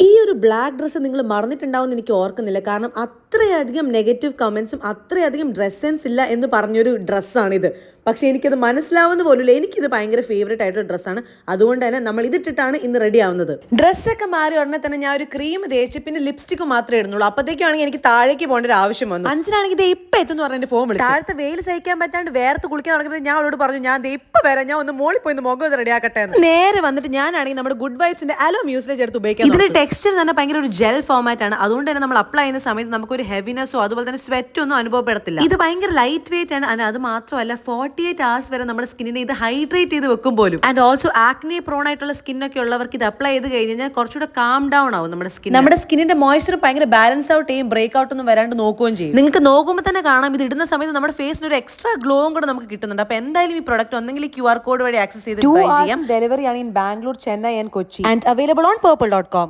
ഈ ഒരു black dress നിങ്ങൾ മറന്നിട്ടുണ്ടാവും എനിക്ക് ഓർക്കുന്നില്ല. കാരണം അത്രയധികം നെഗറ്റീവ് കമൻസും അത്രയധികം ഡ്രസ് സെൻസ് ഇല്ല എന്ന് പറഞ്ഞൊരു ഡ്രസ്സാണിത്. പക്ഷേ എനിക്കത് മനസ്സിലാവുന്ന പോലുമില്ല. എനിക്കിത് ഭയങ്കര ഫേവറേറ്റ് ആയിട്ടുള്ള ഡ്രസ്സാണ്. അതുകൊണ്ട് തന്നെ നമ്മൾ ഇതിട്ടിട്ടാണ് ഇന്ന് റെഡി ആവുന്നത്. ഡ്രസ്സൊക്കെ മാറി ഉടനെ തന്നെ ഞാൻ ഒരു ക്രീം തേച്ച് പിന്നെ ലിപ്സ്റ്റിക്ക് മാത്രമേ ഇടുന്നുള്ളൂ. അപ്പോഴത്തേക്കാണെങ്കിൽ എനിക്ക് താഴേക്ക് പോകേണ്ട ഒരു ആവശ്യം വന്നു. അഞ്ചിനാണെങ്കിൽ ഇത് ഇപ്പം എത്തുമെന്ന് പറഞ്ഞ എൻ്റെ ഫോൺ വിളിച്ചു. താഴത്തെ വെയിൽ സഹിക്കാൻ പറ്റാണ്ട് വേർത്ത് കുളിക്കാൻ തുടങ്ങിയപ്പോൾ ഞാൻ അവളോട് പറഞ്ഞു, ഞാൻ ഇപ്പം വരാം, ഞാൻ ഒന്ന് മോളിൽ പോയി മുഖം ഒന്ന് റെഡിയാക്കട്ടെ. നേരെ വന്നിട്ട് ഞാനാണെങ്കിൽ നമ്മുടെ ഗുഡ് വൈബ്സിന്റെ അലോ മ്യൂസിലേക്ക് എടുത്ത് ഉപയോഗിക്കാം. ഇതിന്റെ ടെക്സ്ചർ തന്നെ ഭയങ്കര ഒരു ജെൽ ഫോമാറ്റ് ആണ്. അതുകൊണ്ട് തന്നെ നമ്മൾ അപ്ലൈ ചെയ്യുന്ന സമയത്ത് നമുക്കൊരു ഹെവിനെസ്സോ അതുപോലെ തന്നെ സ്വെറ്റോ ഒന്നും അനുഭവപ്പെടത്തില്ല. ഇത് ഭയങ്കര ലൈറ്റ് വെയിറ്റ് ആണ്. അത് മാത്രമല്ല 48 hours വരെ നമ്മുടെ സ്കിന്നിനെ ഇത് ഹൈഡ്രേറ്റ് ചെയ്ത് വെക്കും പോലും. ആൻഡ് ഓൾസോ ആക്നെ പ്രോൺ ആയിട്ടുള്ള സ്കിന്നൊക്കെ ഉള്ളവർക്ക് ഇത് അപ്ലൈ ചെയ്ത് കഴിഞ്ഞാൽ കുറച്ചുകൂടെ കാം ഡൗൺ ആവും നമ്മുടെ സ്കിൻ. നമ്മുടെ സ്കിന്നിന്റെ മോയ്സ്ചർ ഭയങ്കര ബാലൻസ് ഔട്ട് ചെയ്യും, ബ്രേക്ക് ഔട്ട് ഒന്നും വരാണ്ട് നോക്കുകയും ചെയ്യും. നിങ്ങൾക്ക് നോക്കുമ്പോൾ തന്നെ കാണാം ഇത് ഇടുന്ന സമയത്ത് നമ്മുടെ ഫേസിന് ഒരു എക്സ്ട്രാ ഗ്ലോവും കൂടെ നമുക്ക് കിട്ടുന്നുണ്ട്. അപ്പോൾ എന്തായാലും ഈ പ്രോഡക്റ്റ് ഒന്നെങ്കിൽ QR കോഡ് വഴി ആക്സസ് ചെയ്ത് ട്രൈ ചെയ്യാം. ഡെലിവറി ആണ് in Bangalore, Chennai and Kochi and available on purple.com.